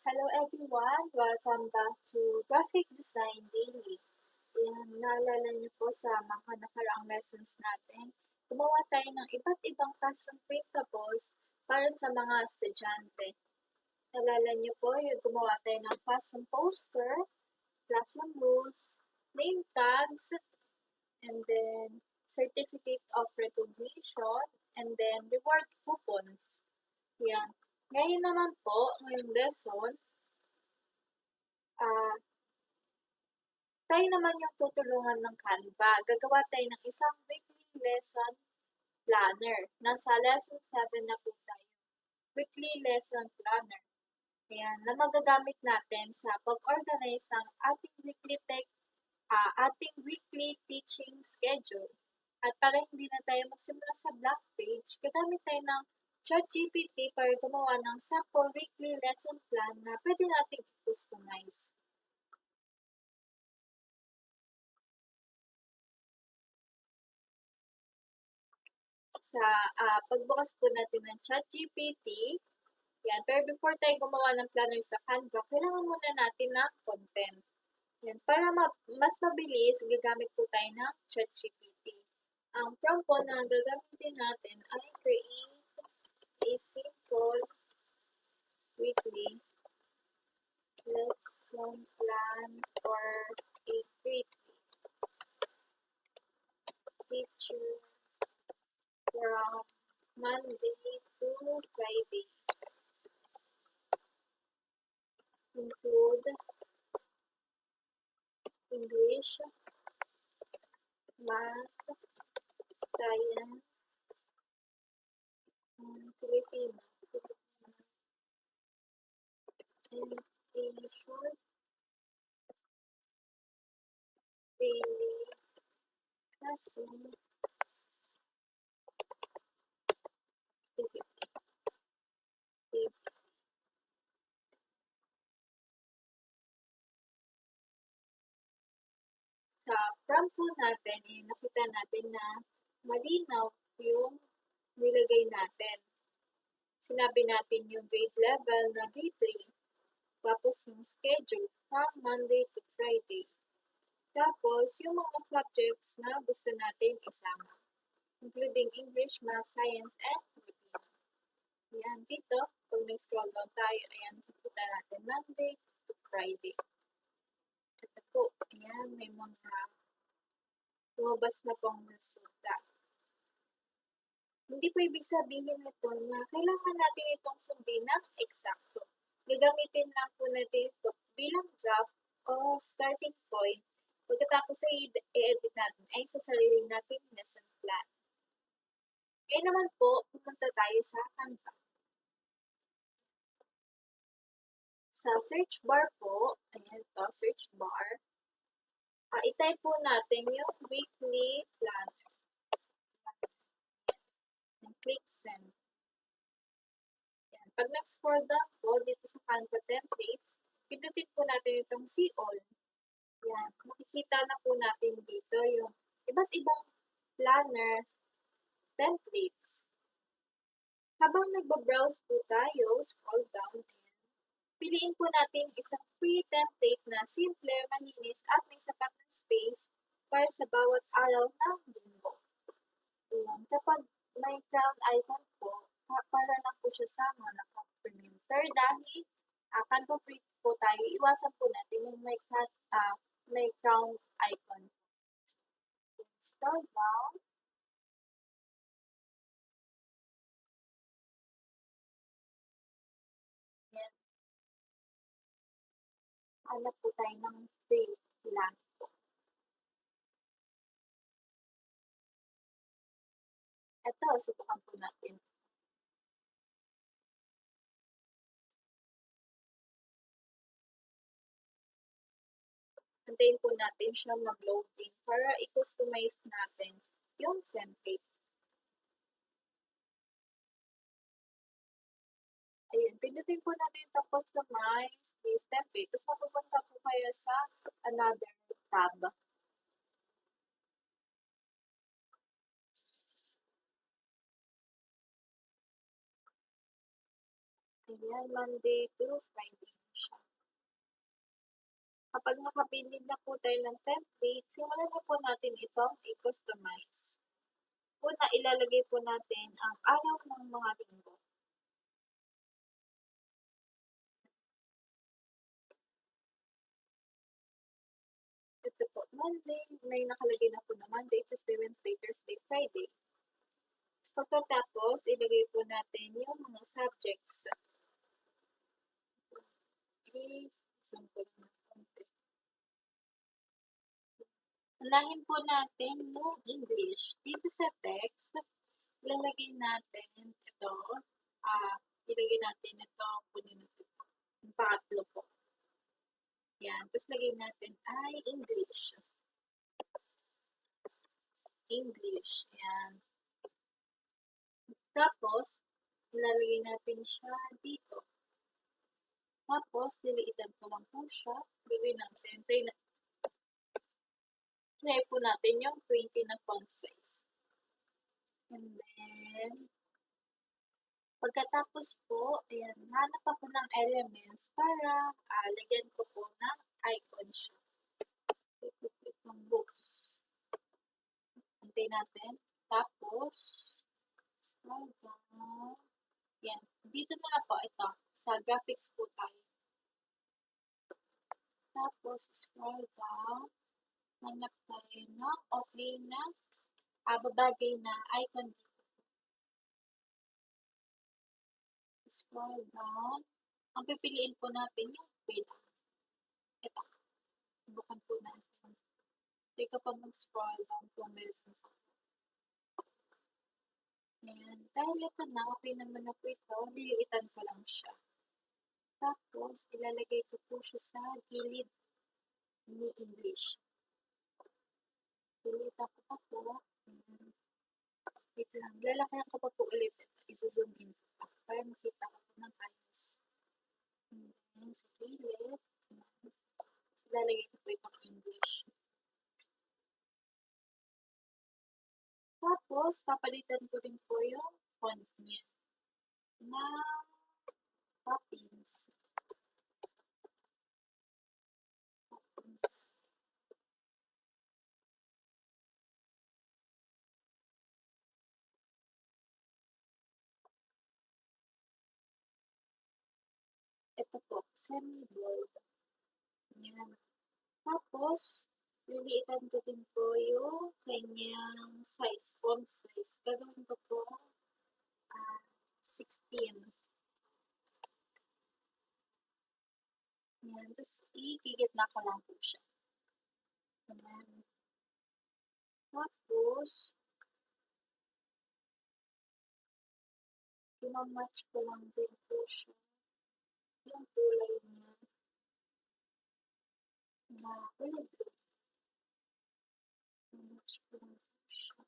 Hello everyone! Welcome back to Graphic Design Daily. Ayan, naalala niyo po sa mga nakaraang lessons natin, gumawa tayo ng iba't ibang classroom printables para sa mga estudyante. Naalala niyo po yung gumawa tayo ng classroom poster, classroom rules, name tags, and then certificate of recognition, and then reward coupons. Yan. Ngayon naman po, ngayong lesson, tayo naman yung tutulungan ng Canva. Gagawa tayo ng isang weekly lesson planner. Nasa lesson 7 na po tayo. Weekly lesson planner. Ayan, na magagamit natin sa pag-organize ng ating weekly teaching schedule. At para hindi na tayo magsimula sa blank page, gagamit tayo ng ChatGPT para gumawa ng sample weekly lesson plan na pwede nating i-customize. Sa pagbukas po natin ng ChatGPT, yan. Pero before tayo gumawa ng planner sa Canva, kailangan muna natin ng content. Yan. Para mas mabilis, gagamit po tayo ng ChatGPT. Ang prompt po na gagamitin natin ay create a simple weekly lesson plan for a grade teacher from Monday to Friday. Include English, math, science, Filipino, and a short daily classroom activity. Sa prompt po natin, nakita natin na malinaw yung nilagay natin. Sinabi natin yung grade level na B3, tapos yung schedule from Monday to Friday. Tapos yung mga subjects na gusto natin isama, including English, Math, Science, and Filipino. Ayan, dito, pag nag-scroll down tayo, ayan, nakikita natin Monday to Friday. Ito po, ayan, may mga lumabas na pong resulta. Hindi po ibig sabihin nito na kailangan natin itong sundin ng eksakto. Gagamitin lang po natin ito bilang draft o starting point. Pagkatapos ay i-edit natin ay sa sarili nating lesson plan. Ngayon naman po, pumunta tayo sa Canva. Sa search bar po, ayan to, search bar, i-type po natin yung weekly planner. And click send. Yan. Pag nag-scroll down po dito sa Canva templates, pindutin po natin itong see all. Yan. Makikita na po natin dito yung iba't ibang planner templates. Habang nagbabrowse po tayo, scroll down and piliin po natin isang free template na simple, malinis at may sapat na space para sa bawat araw ng linggo. Ayan. Kapag may crown icon po, para lang po siya sa mga naka-printer. Dahil Canva print po tayo, iwasan po natin yung may crown icon. Scroll down. Yan. Hanap po tayo ng free lang po. Ito, subukan po natin. Antayin po natin siya mag-loading para i-customize natin yung template. Ayan, pindutin po natin itong customize this template. Tapos mapupunta po kayo sa another tab. Ayan, Monday to Friday siya. Kapag nakapili na po tayo ng template, simulan na po natin itong i-customize. Una, ilalagay po natin ang araw ng mga linggo. Ito po, Monday, may nakalagay na po na Monday, Tuesday, Wednesday, Thursday, Friday. Pagkatapos, ilagay po natin yung mga subjects. Okay, sample na konti. Unahin po natin yung English. Dito sa text, ilalagay natin ito. Ilagay natin ito. Kunin natin ito. Yung pangatlo po. Yan. Tapos lagay natin ay English. English. Yan. Tapos, ilalagay natin siya dito. Tapos, liliitan ko lang po siya. Gawin natin. Try po natin yung 20 na font size. And then, pagkatapos po, ayan, hanap ako ng elements para lagyan ko po ng icon siya. Click ng books. Hintay natin. Tapos, scroll down. Yan. Dito na lang po ito. Sa graphics po tayo. Tapos, scroll down. Hanap tayo ng okay na, babagay na icon dito. Scroll down. Ang pipiliin po natin yung bilang. Ito. Subukan po natin. Take ka pa mag-scroll down kung meron po. Ayan. Dahil ito na, okay naman na po ito, liliitan ko lang siya. Tapos, ilalagay ko po siya sa gilid ni English. Liliitan ko pa po. Wait lang. Lalakayan ko pa po ulit ito. I-zoom in ko pa. Para makita ko po ng ayos. Ayan. Sa gilid. Ilalagay ko po itong English. Tapos, papalitan ko rin po yung font niya na Poppins. Ito po, semi-bold. Yan. Tapos, liliitan ko din po yung kanyang size, font size. Gagawin ko po 16. Yan. Tapos, igigitna ko lang po siya. Yan. Tapos, imamatch ko lang din po siya. Yung kulay niya na kulay blue. Imamatch ko lang po siya.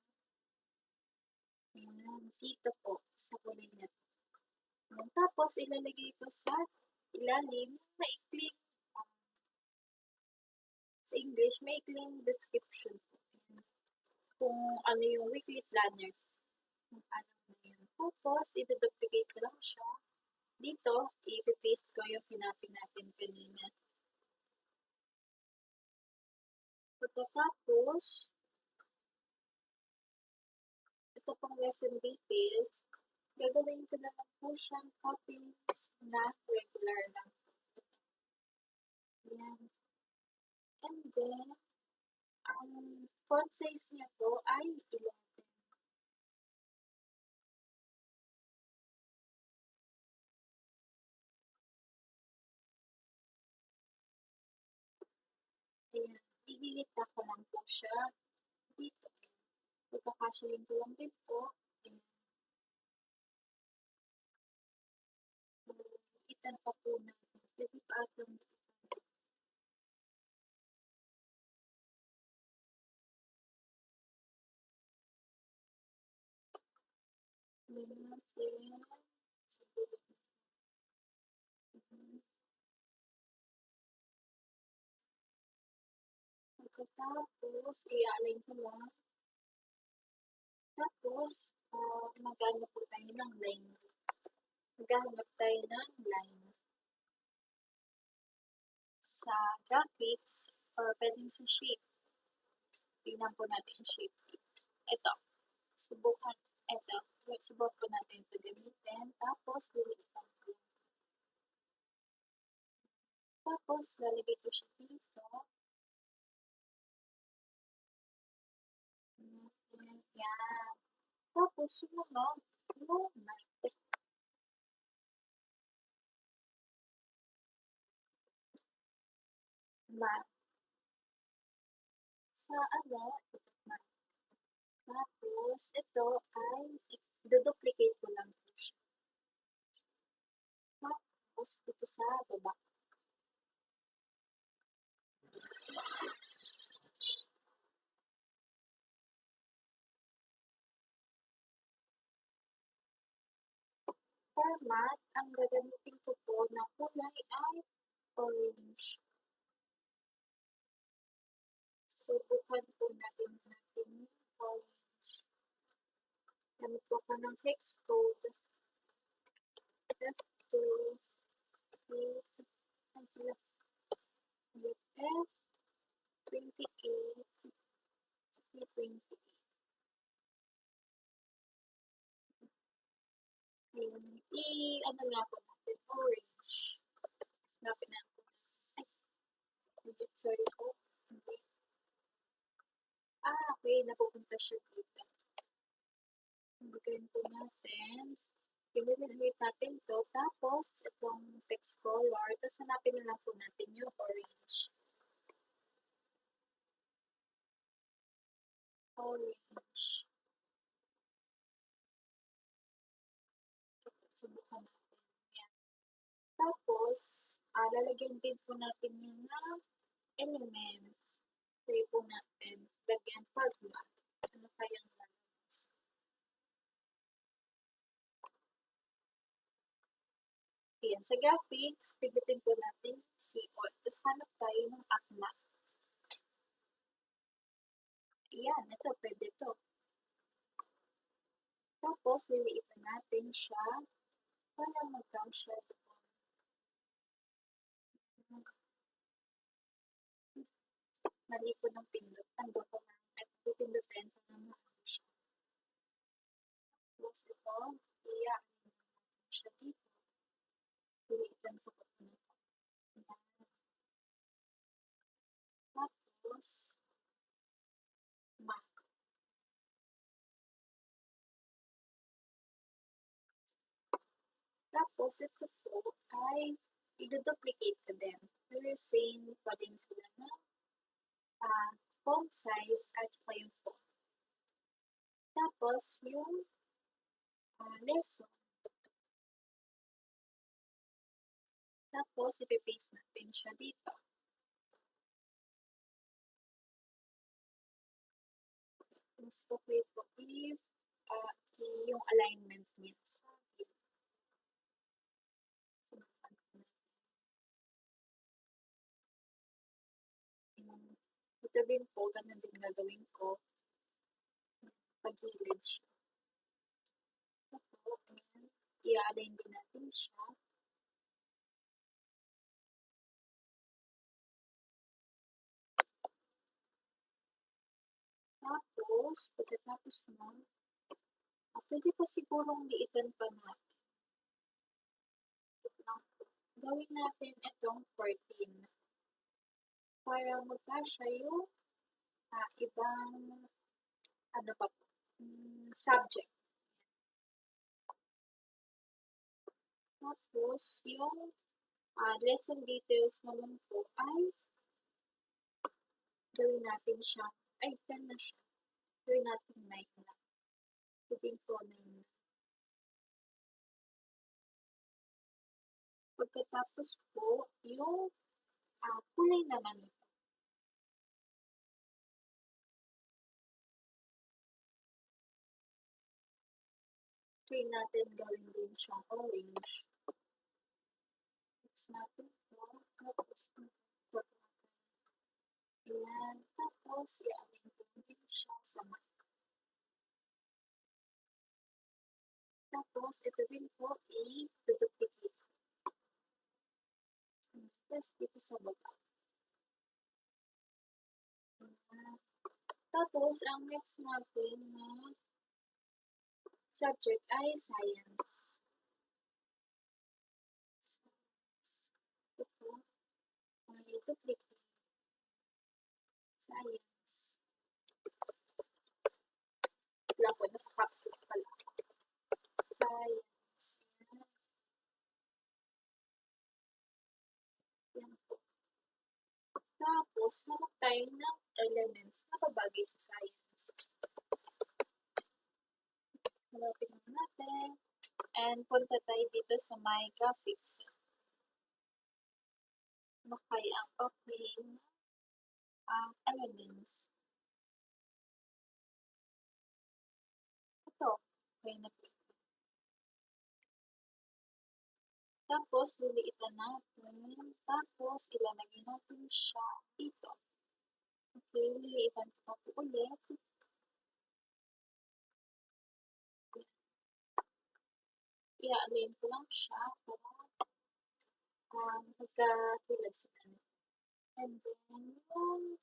Yan. Dito po, sa kulay niya. Tapos, ilalagay ko sa ilalim, maikling, sa English, maikling description po. Kung ano yung weekly planner. Kung ano na yun. Tapos, i-duplicate ko lang siya. Dito, i-paste ko yung pinapin natin kanina. Pagkatapos, ito pang lesson details, gagawin ko naman po siyang copies na regular lang. Yan. And then, ang font size niya po ay 11. Ayan. Igigita ko lang po siya dito. Pagkakasyahin ko lang din po. Ayan. Itan pa po natin. Pwede pa atong Pagkatapos, i-align ko lang. Tapos, mag-ano po tayo ng line. Maghahanap tayo ng line. sa graphics or pwedeng sa shape. Tingnan po natin yung shape dito. Ito. Subukan po natin ito gamitin. Tapos, liliitan ko. Tapos, lalagay ko siya dito. Yan. Tapos, sumunod yung knife. Sa tapos, ito ay i-duplicate ko lang po siya. Tapos, dito sa baba. Format, ang gagamitin ko po na kulay ay orange. Subukan po natin yung orange. Gamit po ko ng hex code F2, F28, C28. Ano nga po natin, orange. Hanapin na po. Sorry po. Okay, napupunta siya dito. Bigyan po natin. I-delete natin to. Tapos, itong text color. Tapos, hanapin na lang po natin yung orange. Orange. Subukan natin. Yan. Tapos, lalagyan din po natin yung elements. Pwede po natin lagyan pagma. Ano kayang lalabas? Ayan. Sa graphics, pigitin po natin si all. Tapos, hanap tayo ng akma. Ayan. Ito, pwede to. Tapos, liliitan natin siya para magkang siya doon. Mali po ng pindot. Ando po na. At pipindutin po na maano siya. Tapos, ito, iyakin natin siya dito. Liliitan ko po na po. Tapos, mark. Tapos, ito po ay i-duplicate ko din. Pero same pa din sila na font size at saka yung font. Tapos, yung lesson. Tapos, ipipaste natin siya dito. Mas okay po if yung alignment niya sa ito din po, ganun din gagawin ko pag-gilid siya. Tapos, i-align din natin siya. Tapos, pagkatapos nun, pwede pa sigurong liitan pa natin. Gawin natin itong 14 para magkasya yung ibang subject. Tapos, yung lesson details naman po ay gawin natin siya, 10 na siya. Gawin natin 9 na. Pwedeng po 9 na. Pagkatapos po, yung kulay naman ito. Try natin gawin din siyang orange. Mix natin ito. Tapos, ito. Ayan. Tapos, i-align ko din siya sa mat. Tapos, ito din po, i-duplicate. Tapos, dito sa baba. Tapos, ang next natin na subject ay science. Ito ay duplicate. Science. Wala po, naka-caps lock pala. Science. Yan po. Tapos, hanap tayo ng elements na babagay sa science. Hanapin natin. And punta tayo dito sa my graphics. Makay ang okay elements. Ito. Okay na po. Tapos, liliitan natin. Tapos, ilalagay natin siya dito. Okay, liliitan ko po ulit. I-align ko lang siya para magkatulad sila. And then, yung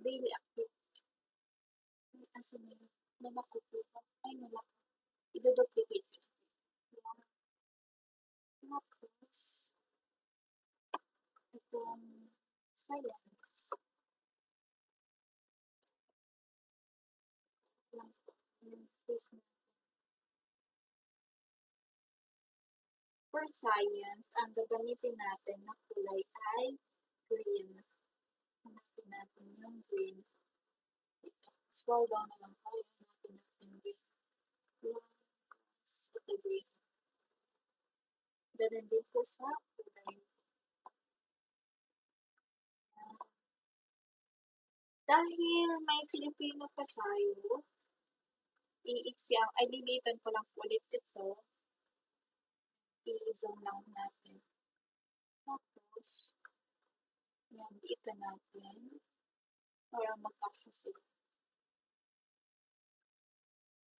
daily activity. Kasi nalako po. Ay, nalako. I-duplicate ko. Tapos, itong science. Lang po. Yung face na. For science, ang gagamitin natin na kulay ay green. Hanapin natin yung green. Scroll down na lang tayo. Hanapin natin green. Ito green. Ganun din po sa kulay. Dahil may Filipino pa tayo, lilitan ko lang ulit ito. I-zoom lang natin. Tapos, yan, liitan natin para magkasya sila.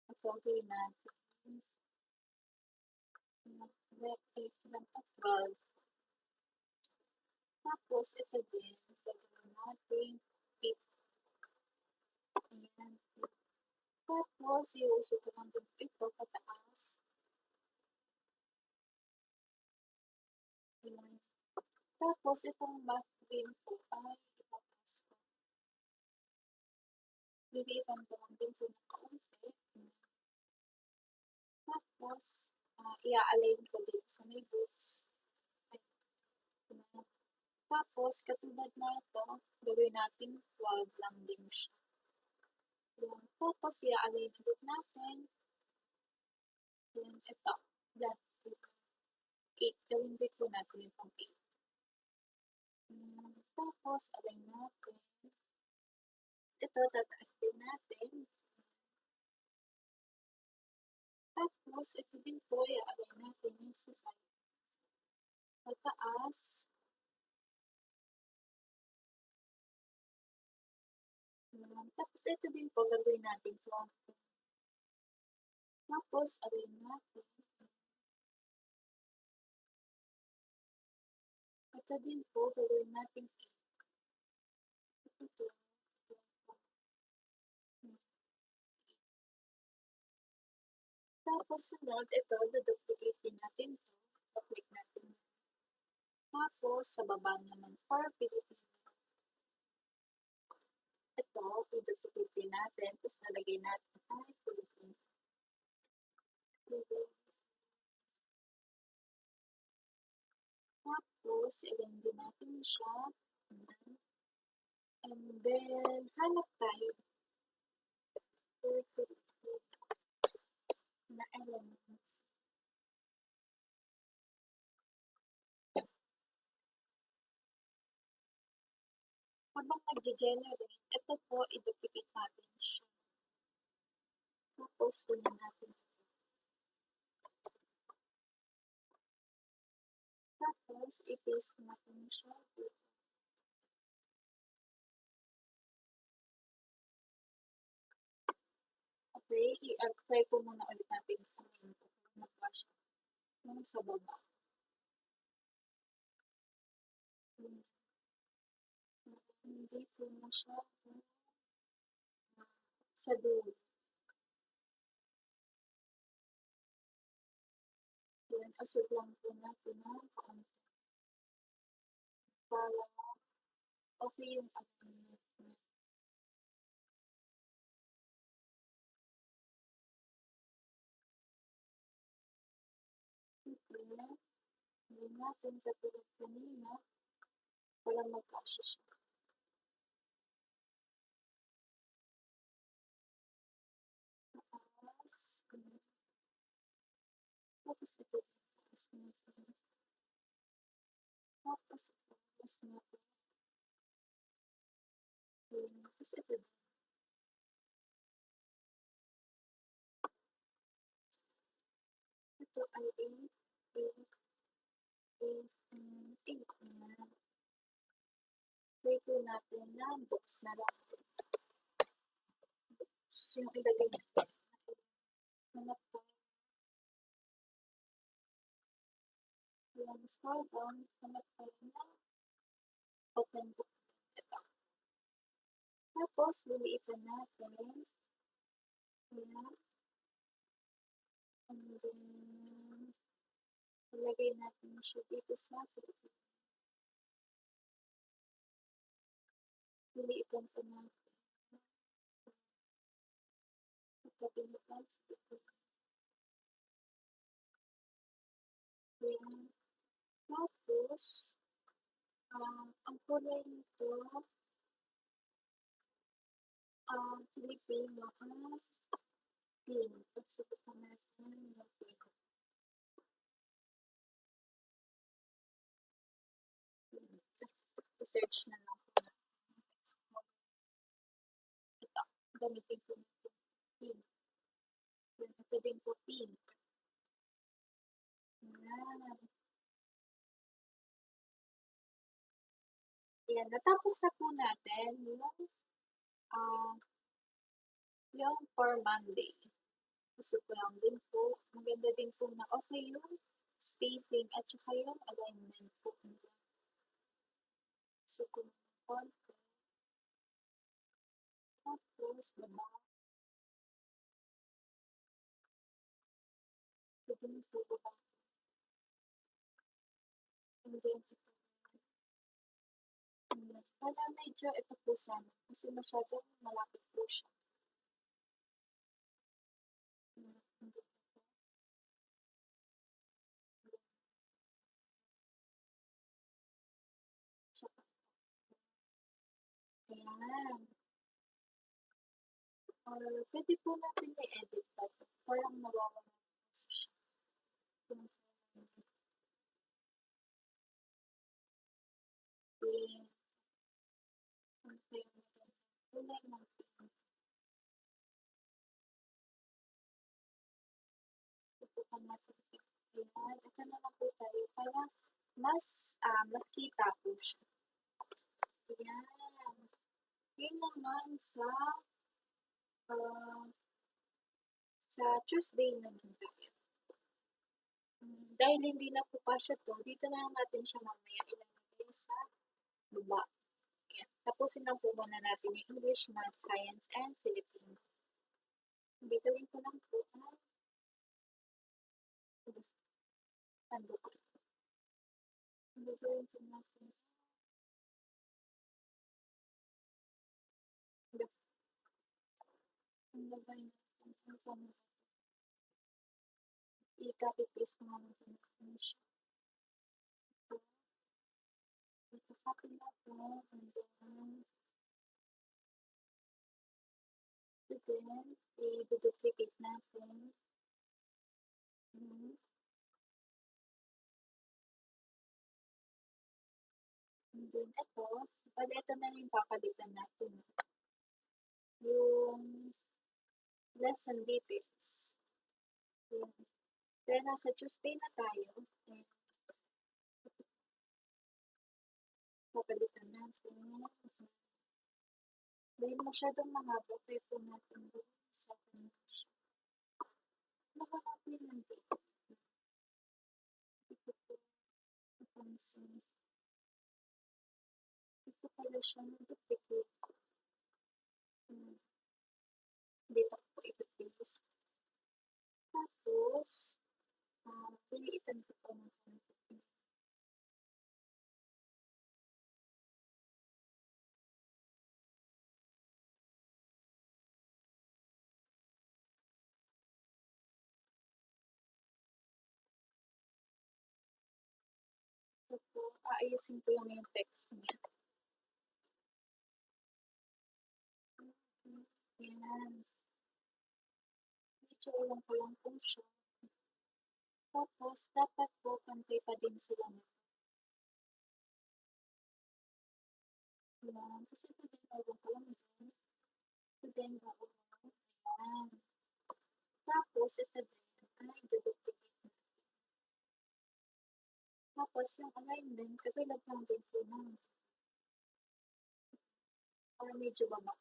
Ito, gawin natin. Tapos, ito din, gawin natin 8. Ayan. Tapos, iuso ko lang din ito pataas. Ayan. Tapos, itong math green po ay ipataas ko. Lilitan ko lang din po ng kaunti. Tapos, i-align ko dito sa may groups. Tapos, katulad na ito, gagawin natin 12 lang din siya. Tapos, i-align din natin. Then, ito. That 8. Gawin din po natin itong 8. Tapos, align natin. Ito, tataas din natin. Tapos, ito din po, i-align natin yung sa sides. Tataas. Tapos, ito din po, gagawin natin ito. Tapos, align natin. Ito din po, gagawin natin 8. Ito. Tapos, sunod, ito, duduplicate din natin ito. Pa-click natin. Tapos, sa baba naman, for Filipino. Ito, i-duplicate din natin. Tapos, nalagay natin ay Filipino. Tapos, i-align din natin siya. And then, hanap tayo na elements. Habang nag-generate, ito po, i-duplicate natin siya. Tapos, kunin natin. Tapos, i-paste natin siya dito. Okay, i-try po muna ulit natin kung nagpa siya. Yung sa baba. dito na siya sa dulo. Yan, asod lang po natin ng kaunti para okay yung ating natin. Okay. Hindi natin katulad kanina para magkasya siya. Tapos ito, tapos natin. Tapos ito, tapos natin. Tapos ito. Ito ay 8 na. Play po natin na box na lang. Box yung ilagay natin. Hanap tayo. Yung scroll down, hanap tayo na open book. Ito. Tapos, liliitan natin. Ayan. And then, ilagay natin siya dito sa Philippines. Liliitan po natin. Itabi mo pa. Ayan. Tapos, ang kulay nito, Filipino, pink. Pagsubukan natin yung pink. I-search na lang po natin. Ito, gamitin po natin pink. Ito din po pink. Ayan. Ayan, natapos na po natin yung for Monday. Gusto ko lang din po. Maganda din po na okay yung spacing at saka yung alignment po. Gusto ko ng konti. Tapos, baba. Pwede mo po baba. And then, ito. Para medyo ito po sana. Kasi masyadong malapit po siya. Ayan. Pwede po natin i-edit pa ito. Parang nawawala kasi siya. Kulay ng pink. Subukan natin. Ayan. Ito na lang po tayo. Para mas kita po siya. Ayan. Yun naman sa Tuesday naman tayo. Dahil hindi na po kasya to, dito na lang natin siya mamaya ilalagay sa baba. Ayan. Tapusin lang po muna natin yung English, Math, Science, and Filipino. Dito rin po lang po ang tando ko. Dito rin po natin ang lagay natin. I-copy-paste naman natin siya. Ito copy natin, and then i-duplicate natin. And then ito, bali ito na yung papalitan natin. Yung lesson details. Then nasa Tuesday na tayo. Papalitan natin. Dahil masyadong mahaba, kaya po natin doon sa finish. Nakakapin lang dito. Ito po. Napansin. ko pala siyang duplicate. Dito ko i-paste. Tapos, pilitan ko pa ng konti. Ito po, aayusin ko lang yung text niya. Ayan. Medyo ulang ko lang po siya. Tapos, dapat po pantay pa din sila nito. Ayan. Kasi ito din ulang ko lang din. Ito din ulang. Ayan. Tapos, ito din ay duduplicate na. Tapos, yung alignment, katulad lang din po ng para medyo baba.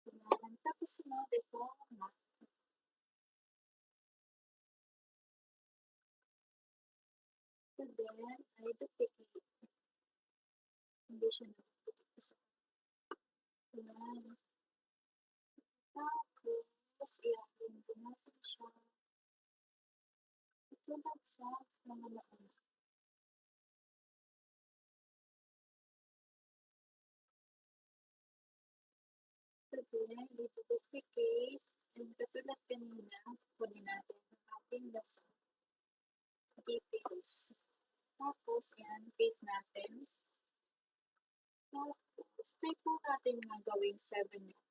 Ayan. Tapos, sunod ito, map. Ito din ay duplicate. Hindi siya na-duplicate. Ayan. Tapos, i-upload ko natin siya. Katulad sa mga nauna. Ito din, i-duplicate. And katulad kanina, kunin natin ang ating lesson details. Tapos, ayan, paste natin. Tapos, try po natin na gawing 7 dito.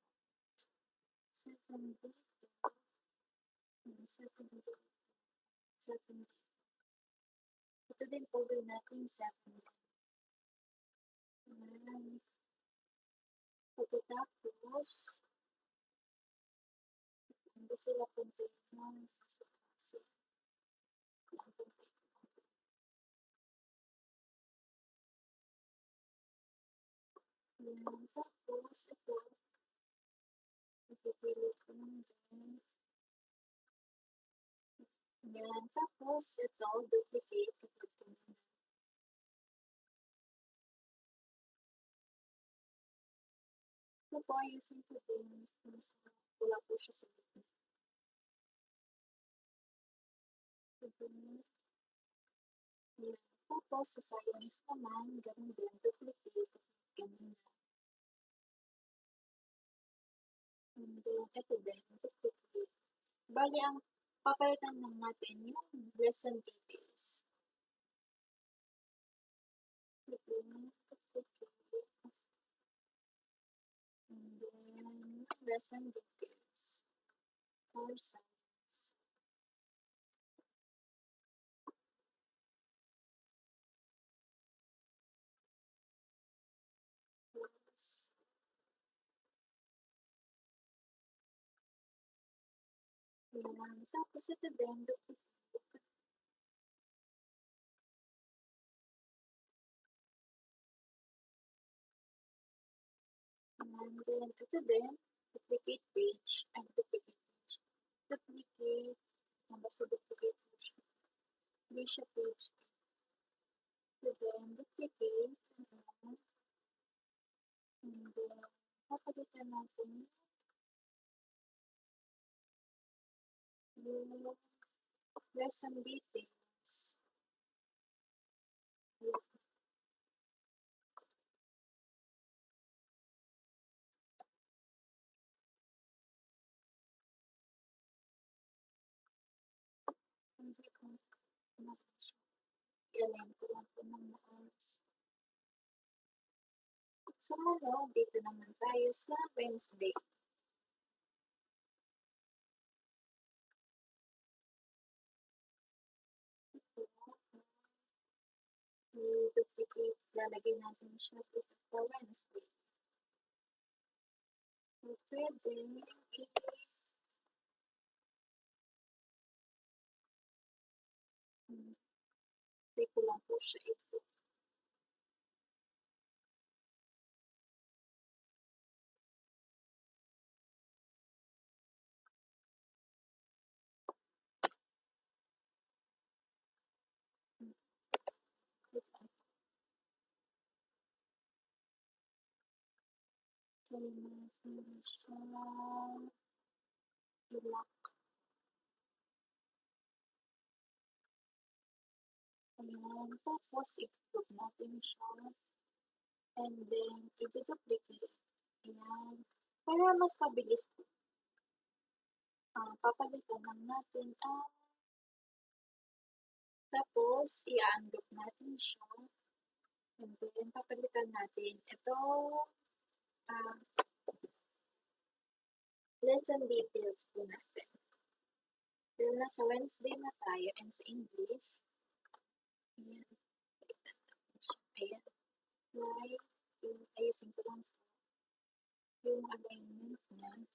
7 dito. 7 dito. 7 dito. Ito din po gawin natin 7 dito. Ayan. Pagkatapos, hindi sila puntayin ng kasi. Ayan. Tapos, ito, ipipili ko ng din. Ayan. Tapos, ito, duplicate. Ito po, ayusin ko din. Wala po siya sa gitna. Ayan. Tapos, sa science naman, ganun din, duplicate. Ganun na. And then, ito din, duplicate. Bali, ang papalitan lang natin yung lesson details. Ito, duplicate. And then, lesson details. For science. Plus, ayan. Tapos, ito din, duplicate. And then, ito din, duplicate page, and duplicate page. Duplicate, basta duplicate po siya. Hindi siya page. Ito din, duplicate, and then, papalitan natin yung lesson details. Hindi ko natin siya. I-align ko lang po ng maayos. So, dito naman tayo sa Wednesday. I-duplicate, lalagay natin siya dito sa Wednesday. So, pwede i-take ko lang po siya ito. try natin siya i-lock. Ayan. Tapos, i-group natin siya. And then, i-duplicate. Ayan. Para mas mabilis po. Papalitan lang natin tapos, i-ungroup natin siya. And then, papalitan natin ito lesson details po natin. Pero nasa Wednesday na tayo and sa English. Ayan. Palitan natin siya. Ayan. Ayusin ko lang po yung alignment niya.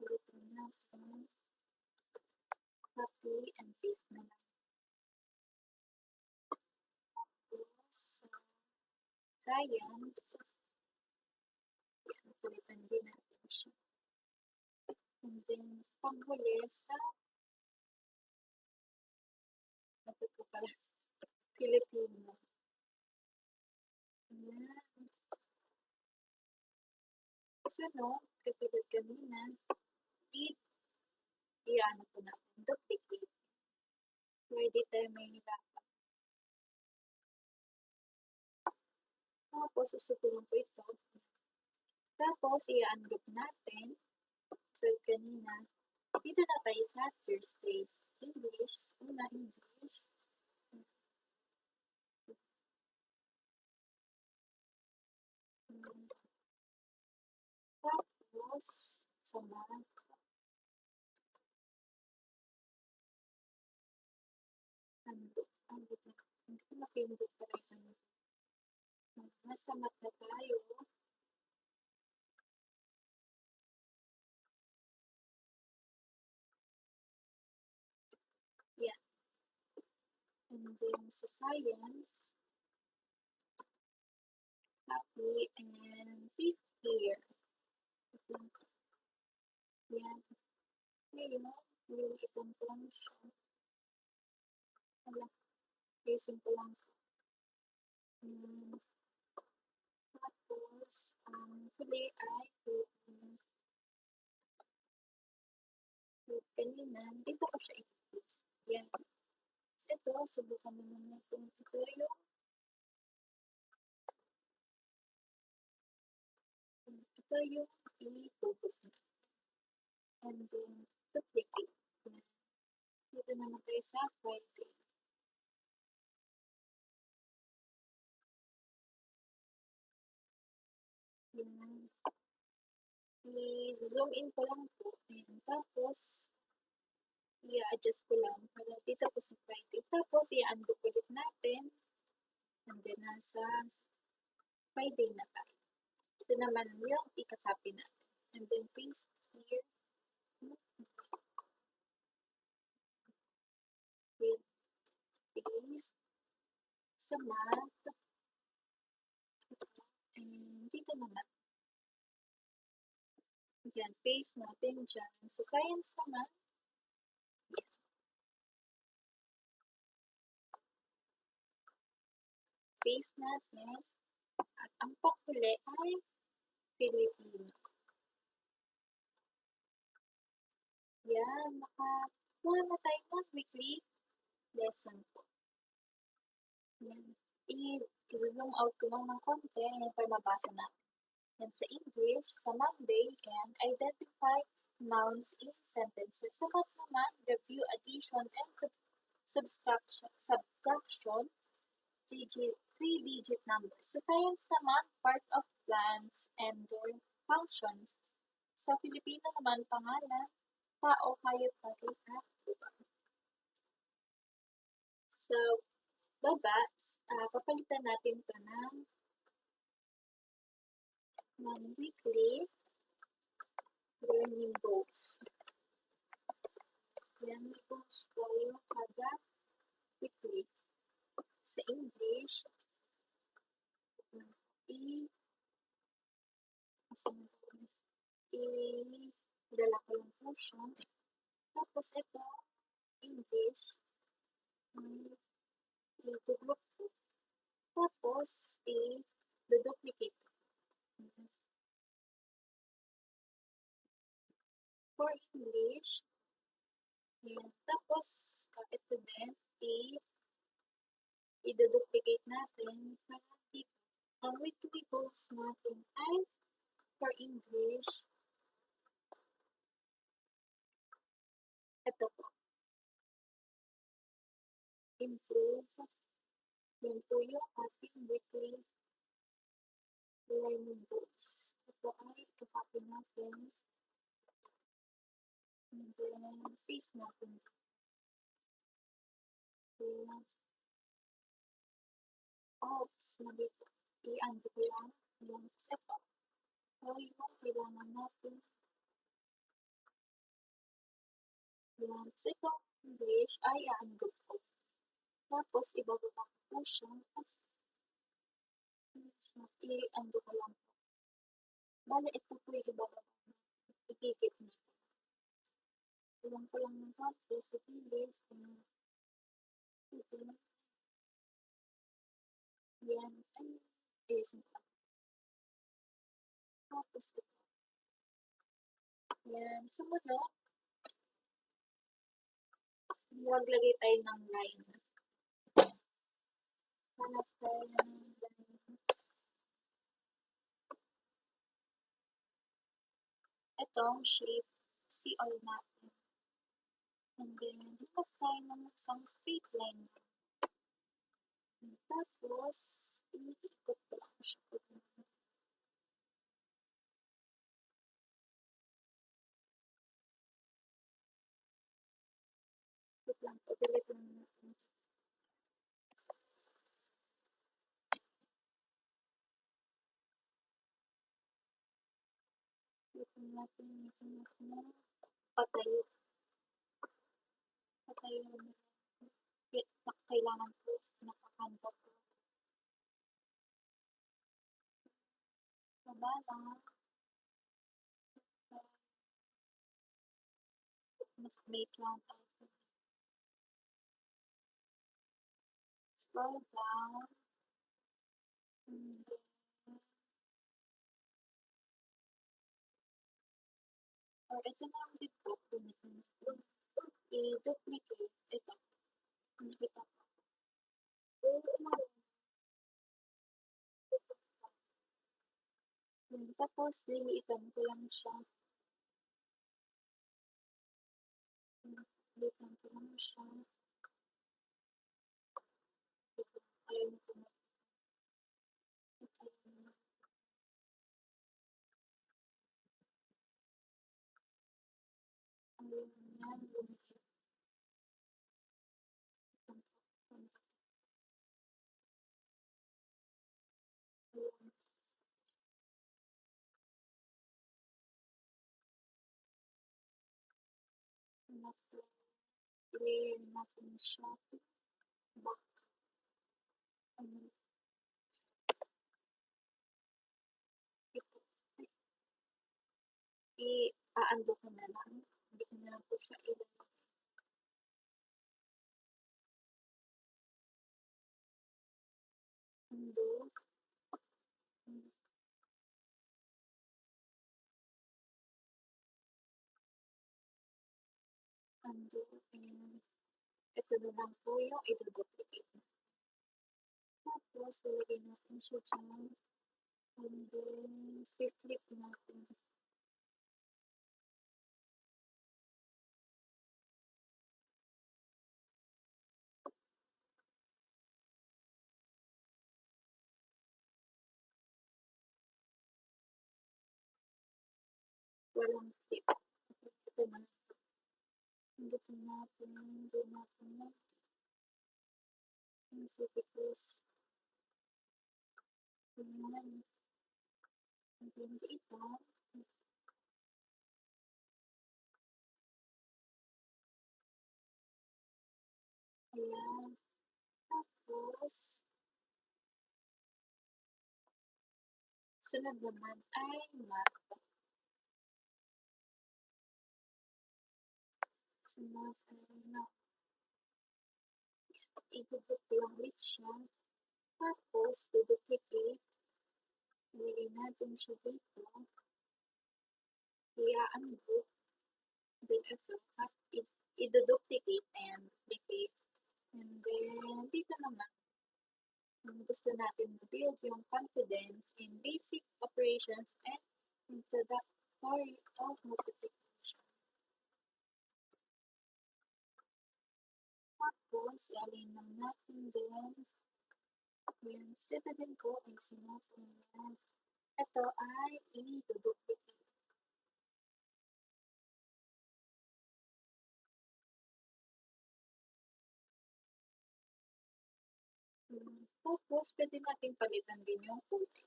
Palitan natin. Copy and paste na lang. Tapos, science. Ayan, palitan din natin siya. And then, panghuli sa ito po pala, Filipino. Ayan. Sunod, katulad kanina, i-ano po natin, duplicate. Pwede tayo may nilapag. Tapos, susukulong po ito. Tapos, i-ungroup natin. So, kanina, dito na tayo sa Thursday. English. English. Tapos, sa math. Hindi ko mapindot pa rin. Nasa math na tayo. Yan. And then, sa science, copy and paste here. Yan. Ngayon, lilitan ko lang siya. Facing ko lang. Tapos, huli ay kanina, dito ko siya i-paste. Yan. So, ito, subukan naman natin. Ito yung i-puput na. And then, duplicate. Dito naman tayo sa Friday. Yan. I-zoom in ko lang po. Ayan. Tapos, i-adjust ko lang para dito po sa Friday. Tapos, i-ungroup ulit natin. And then, nasa Friday na tayo. Ito naman yung i-copy natin. And then, paste here. Paste sa math. And dito naman. Yan, paste natin dyan. Sa science naman, yan. Paste natin. At ang paghuli ay Filipino. Yan, nakakuha na tayo ng weekly lesson po. Yan. I-zoom out ko lang ng konti para mabasa natin. Yan sa English, sa Monday, and identify nouns in sentences. Sa math naman, review addition and subtraction, 3-digit numbers. Sa science naman, part of plants and their functions. Sa Filipino naman, pangalan, tao, hayop, bagay, at lugar. So, baba, papalitan natin ito ng weekly learning goals. Yan, may goals tayo kada weekly. Sa English, i-dala ko lang po siya. Tapos ito, English, i-group po. Tapos, duplicate. For English, yan. Tapos, ito din, i-duplicate natin para dito. Ang weekly goals natin ay for English, ito po, improve. Yan po yung ating weekly learning goals. Ito ay kapapin natin. And then, paste natin. Ayan. Oops, mali po. I-undo ko lang yung setup. So, yung kailangan natin. Yan. So, itong English ay i-undo ko. Tapos, ibababa ko po siya. I-undo ko lang po. Bale, ito po yung ibababa. Ikikip na. Ilang ko lang ng konti sa gilid. Yan. Ay, ayusin ko. Tapos ito. Yan. Sumunod, maglagay tayo ng line. Hanap tayo ng line. Itong shape, CR natin. And then, hanap tayo ng isang straight line. And tapos, iikot ko lang siya. Ikot lang. Pagdalit lang natin. Ikot natin. Patayo. Patayo natin. Kailangan po nakakanta po. Baba lang. Make lang tayo. Scroll down. And then, or ito na lang din po. I-duplicate. Ito. Nakita ko. Tapos, liliitan ko lang siya. Liliitan ko lang siya. Ayaw ko na. Ayaw na. Lumikit. I-layer natin siya. Back. I-aando ko na lang. Hindi ko na lang po siya ilalagay. Undo. Undo. And ito na lang po yung i-duplicate. Tapos, lalagay natin siya dyan. And then, flip natin. Walang flip. Ito na. Hindutin natin. Doon natin na. Because, ayan. Hindi ito. Ayan. Tapos, sunod naman ay mark. Sunod ay na. I-duplicate lang ulit siya. Tapos, duplicate. Ilagay natin siya dito. I-unbook. Then ito, i-duplicate and duplicate. And then, dito naman, kung gusto natin build yung confidence in basic operations and introductory of multiplication. Tapos, i-align lang natin din. Yan. Kasi din po ay sinapon yan. Ito ay i-duplicate. Tapos, pwede natin palitan din yung kulay.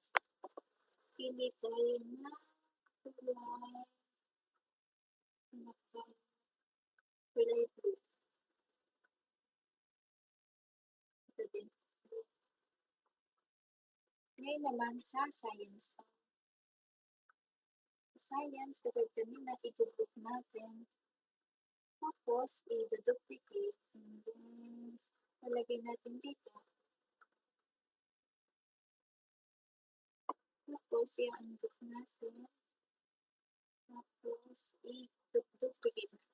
Pili tayo na kulay blue. Ito din. Ngayon naman sa science. Science, kapag kanina, i-group natin. Tapos, i-duplicate. And then, nalagay natin dito. Tapos, i-unbook natin. Tapos, i-duplicate natin.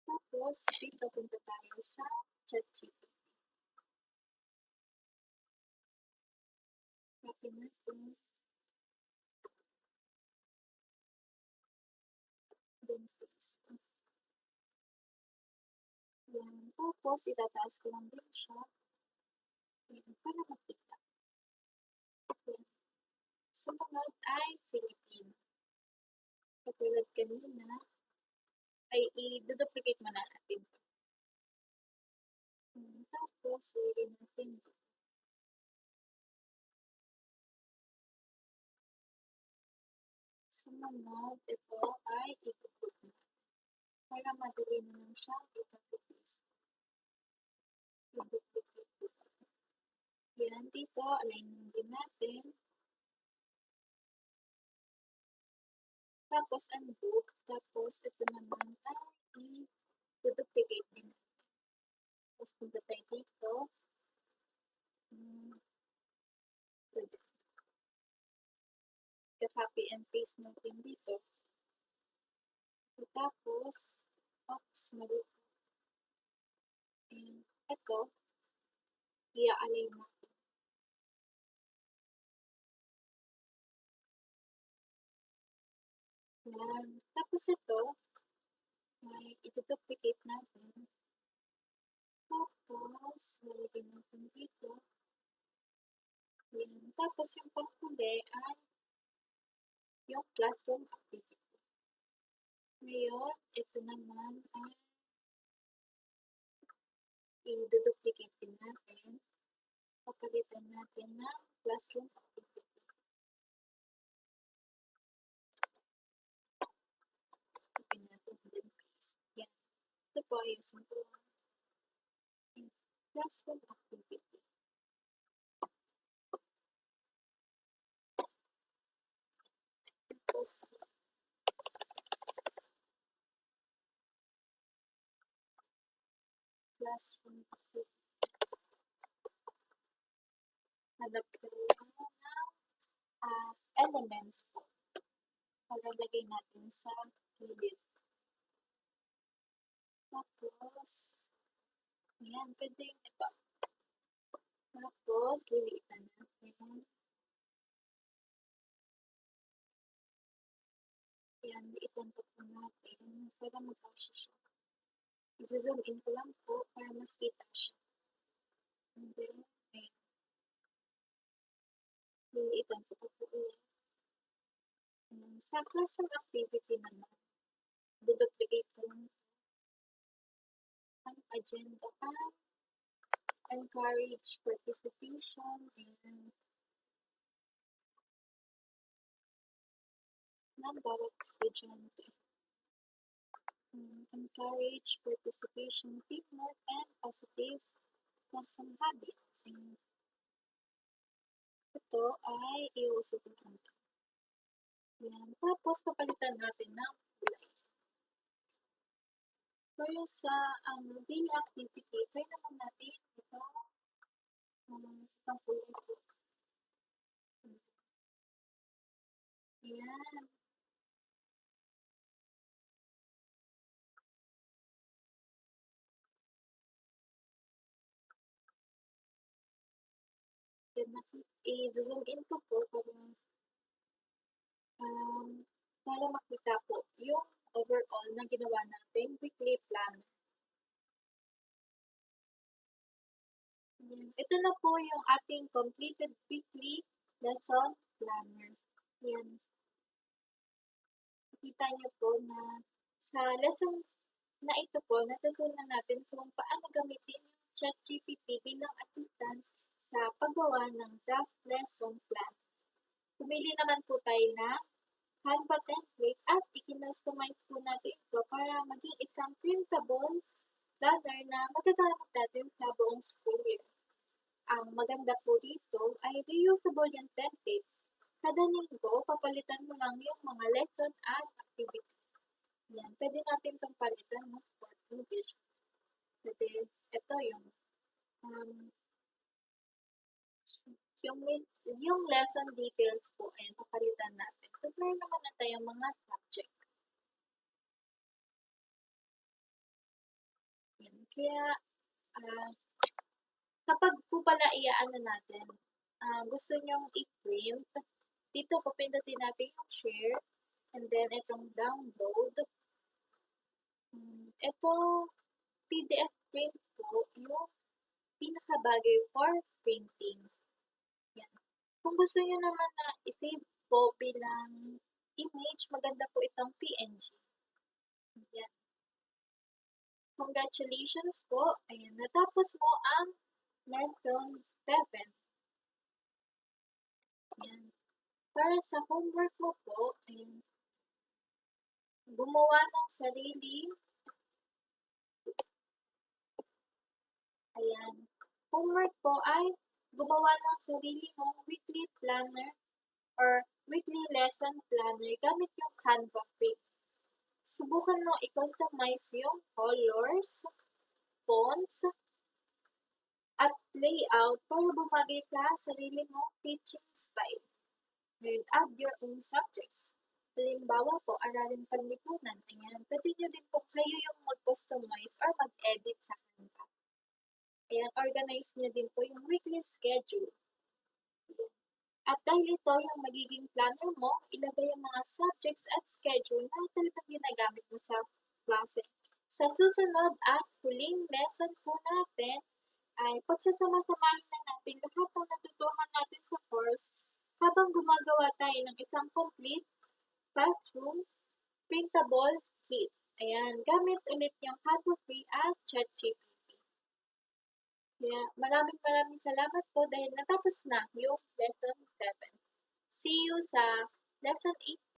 Tapos, dito punta tayo sa ChatGPT. Copy natin. Then, paste. Yan. Tapos, itataas ko lang din siya. Yan, para makita. Yan. Sumunod ay Philippine. Katulad kanina, ay i-duplicate mo na natin. Tapos, ilagay natin dito. Sumunod, ito ay i-group na. Para madali naman siya i-paste. I-duplicate dito. Yan, dito, align din natin. Tapos, unbook. Tapos, ito naman ay i-duplicate din. Tapos, punta tayo dito. I-copy and paste natin dito. Tapos, mali. And ito, i-align natin. Yan. Tapos ito, ay i-duplicate natin. Tapos, lalagyan natin dito. Yan. Tapos yung panghuli ay yung classroom activity. Ngayon, ito naman ay i-duplicate din natin. Papalitan natin ng classroom activity. Copy natin din paste. Yan. Ito po ay simple classroom activity. Tapos, classroom activity. Hanap tayo ng elements po. Palalagay natin sa gilid. Tapos, ayan, pwede yung ito. Tapos, liliitan natin. Ayan, liitan po natin para magkasya siya. I-zoom in ko lang po para mas kita siya. And then, ayan. Liliitan ko po ulit. Sa classroom activity naman, duplicate ko lang ang agenda at encourage participation and ng bawat estudyante. Encourage participation, teamwork, and positive classroom habits. And ito ay iusubukan ko. Yan. Tapos, papalitan natin ng kulay. So, yung sa daily activity, try naman natin ito Isang kulay po. Ayan. Then i-zoom in ko po um, para makita po yung overall na ginawa nating weekly plan. Ito na po yung ating completed weekly lesson planner. Yan. Kita niyo po na sa lesson na ito po, natutunan natin kung paano gamitin yung ChatGPT bilang assistant sa paggawa ng draft lesson plan. Pumili naman po tayo ng Canva template at i-customize po natin ito para maging isang printable planner na magagamit natin sa buong school year. Ang maganda po dito ay reusable yung template. Kada linggo, papalitan mo lang yung mga lesson at activity. Yan, pwede natin itong palitan for English. Pwede, ito um, yung lesson details po, ayan, papalitan natin. Tapos meron naman na tayong mga subject. Yan, kaya, kapag po pala iaano natin, gusto nyong i-print, dito po pindutin natin yung share, and then itong download. Ito, PDF print po, yung pinakabagay for printing. Yan. Kung gusto nyo naman na i-save po bilang image, maganda po itong PNG. Yan. Congratulations po. Ayan, natapos mo ang lesson 7. Ayan. Para sa homework mo po, ayan, gumawa ng sarili. Ayan. Homework po ay gumawa ng sarili mong weekly planner or weekly lesson planner gamit yung Canva free. Subukan mo i-customize yung colors, fonts, at layout para bumagay sa sarili mong teaching style. And add your own subjects. Halimbawa po, aralin panlipunan. Ayan, pwede nyo din po kayo yung mag-customize or mag-edit sa Canva. Ayan, organize nyo din po yung weekly schedule. At dahil ito yung magiging planner mo, ilagay yung mga subjects at schedule na talagang ginagamit mo sa klase. Sa susunod at huling lesson po natin ay pagsasama-samahin na natin lahat ng natutuhan natin sa course habang gumagawa tayo ng isang complete classroom printable kit. Ayan, gamit ulit yung Canva Free at ChatGPT. Kaya maraming salamat po dahil natapos na yung lesson 7. See you sa lesson 8